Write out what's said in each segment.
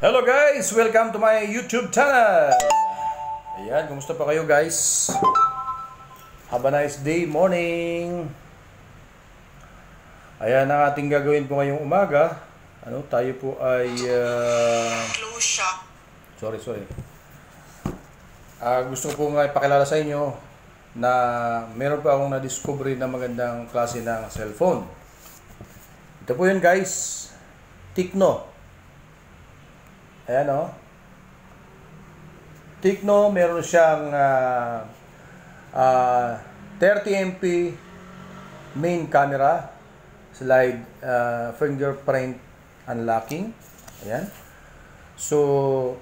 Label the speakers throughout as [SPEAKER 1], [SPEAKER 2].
[SPEAKER 1] Hello guys! Welcome to my YouTube channel! Ayan, kumusta pa kayo guys? Have a nice day, morning! Ayan ang ating gagawin po ngayong umaga. Tayo po ay... Sorry. Gusto ko po nga ipakilala sa inyo na meron pa akong na-discover na magandang klase ng cellphone. Ito po yun guys, Tecno. Ayan o. Tecno, meron siyang 30MP main camera, slide fingerprint unlocking. Ayan. So,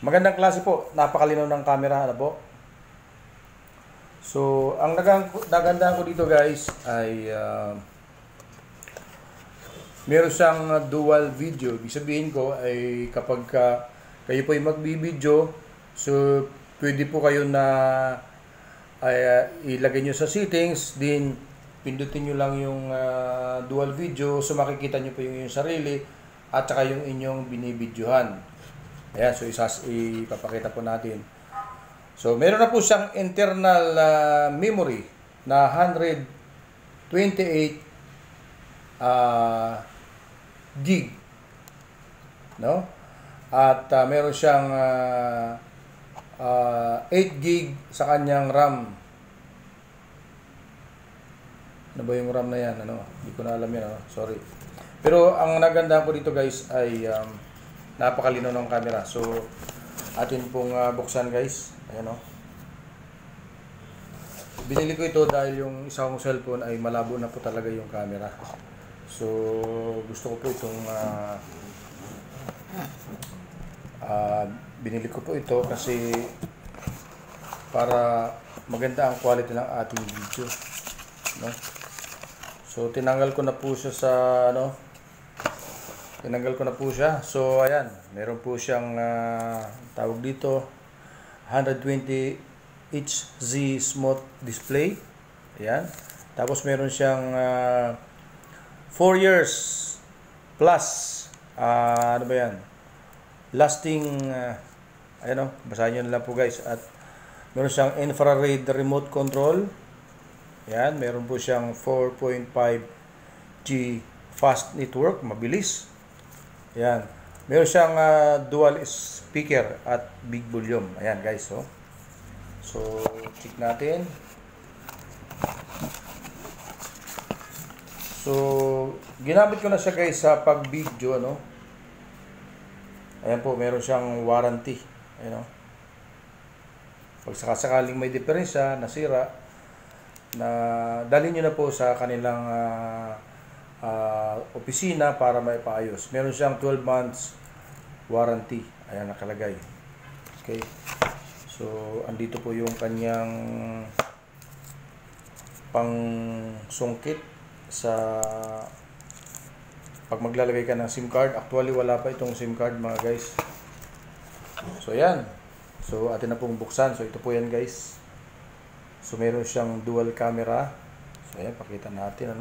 [SPEAKER 1] magandang klase po. Napakalinaw ng camera. Ano po? So, ang nagandahan ko dito guys ay meron siyang dual video. Ibig sabihin ko ay kapag kayo po ay magbibideo, so pwede po kayo na ilagay nyo sa settings, din pindutin nyo lang yung dual video, so makikita nyo po yung sarili at saka yung inyong binibidyohan. Ayan, so ipapakita po natin. So meron na po siyang internal memory na 128 gig, no? At meron siyang 8 gig sa kanyang RAM. Ano ba yung RAM na yan? Hindi ko na alam yan, sorry. Pero ang nagandahan ko dito guys ay napakalinaw ng camera. So atin pong buksan guys. Ayan o. Binili ko ito dahil yung isang cellphone ay malabo na po talaga yung camera. So, gusto ko po itong binili ko po ito kasi para maganda ang quality ng ating video, no? So, tinanggal ko na po siya sa So, ayan, meron po siyang tawag dito 120 Hz smooth display. Ayan. Tapos meron siyang 4 years plus ano ba yan, lasting basahin nyo na lang po guys. At meron siyang infrared remote control. Yan, meron po siyang 4.5G fast network, mabilis. Yan, meron siyang dual speaker at big volume. Ayan guys, so check natin. So, ginamit ko na siya guys sa pag-video, Ayan po, meron siyang warranty, Pag sakasakaling may diferensya, nasira, na dalhin nyo na po sa kanilang opisina para may paayos. Meron siyang 12 months warranty. Ayan nakalagay. Okay. So, andito po yung kanyang pang-sungkit sa pag maglalagay ka ng SIM card. Actually wala pa itong SIM card mga guys. So yan, so atin na pong buksan. So ito po yan guys. So meron siyang dual camera. So yan, pakita natin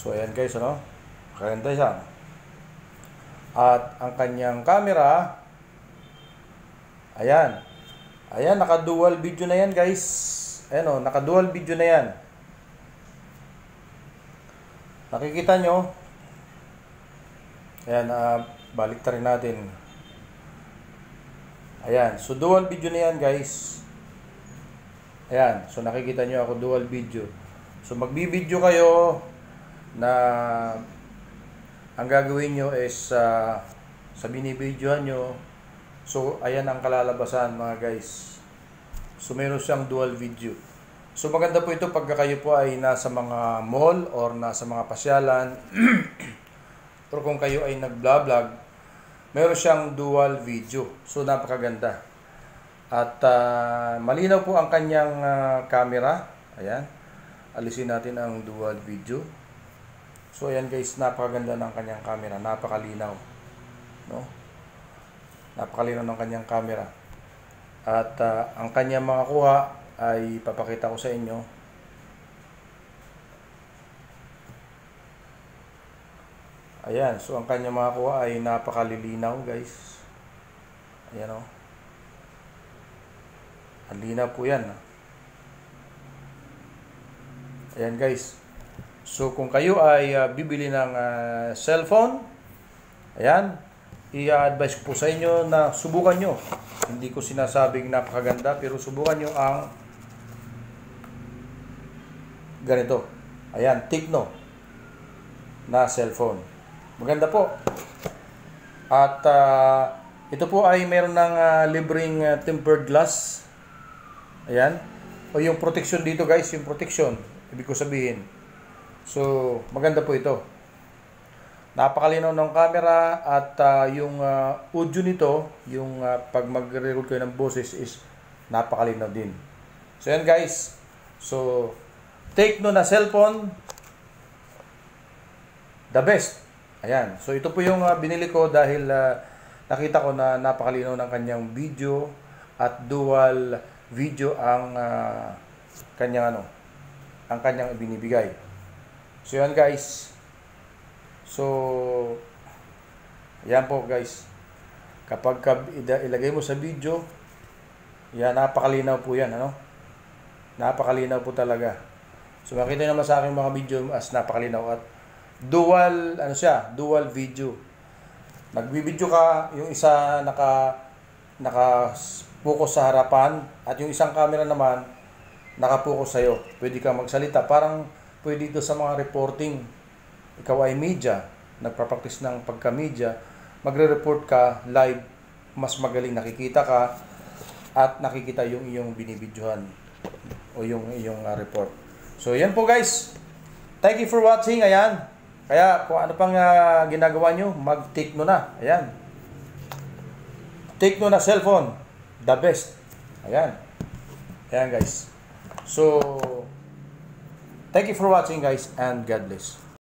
[SPEAKER 1] So ayan guys, maganda siya. At ang kanyang camera, ayan, naka-dual video na yan guys. Ayan naka-dual video na yan. Nakikita nyo? Ayan, balik rin natin. Ayan, so dual video na yan guys. Ayan, so nakikita nyo ako dual video. So magbibideo kayo na ang gagawin nyo is sa binibidyohan nyo. So, ayan ang kalalabasan mga guys. So, meron siyang dual video. So, maganda po ito pagka kayo po ay nasa mga mall or nasa mga pasyalan or kung kayo ay nag-vlog, meron siyang dual video. So, napakaganda. At malinaw po ang kanyang camera. Ayan. Alisin natin ang dual video. So, ayan guys, napakaganda ng kanyang camera. Napakalinaw. Napakalinaw ng kanyang camera. At ang kanyang mga kuha ay papakita ko sa inyo. Ayan, so ang kanya makakuha ay napakalilinaw guys. Ayan o. Ang linaw po yan. Ayan guys. So kung kayo ay bibili ng cellphone, ayan, i-advise ko po sa inyo na subukan nyo. Hindi ko sinasabing napakaganda, pero subukan nyo ang ganito. Ayan, Tecno na cellphone. Maganda po. At ito po ay meron ng libreng tempered glass. Ayan. O yung protection dito guys, yung protection. Ibig ko sabihin. So, maganda po ito. Napakalinaw ng camera at yung audio nito, yung pag mag-record kayo ng boses is napakalinaw din. So, yan guys. So, Tecno na cellphone, the best. Ayan. So, ito po yung binili ko dahil nakita ko na napakalinaw ng kanyang video at dual video ang kanyang ang kanyang ibinibigay. So, yan guys. So, yan po guys. Kapag ilagay mo sa video, yan, napakalinaw po yan, Napakalinaw po talaga. So, makita naman sa aking mga video as napakalinaw at dual, dual video. Nagbibideo ka, yung isa naka-focus sa harapan at yung isang camera naman naka-focus sa'yo. Pwede kang magsalita. Parang pwede ito sa mga reporting. Ikaw ay media, nagpa-practice ng pagka-media, magre-report ka live, mas magaling nakikita ka at nakikita yung iyong binibidyohan o yung iyong report. So, yan po guys. Thank you for watching. Ayan. Kaya kung ano pang ginagawa nyo, mag-Tecno na. Ayan. Tecno na cellphone. The best. Ayan. Ayan guys. So, thank you for watching guys and God bless.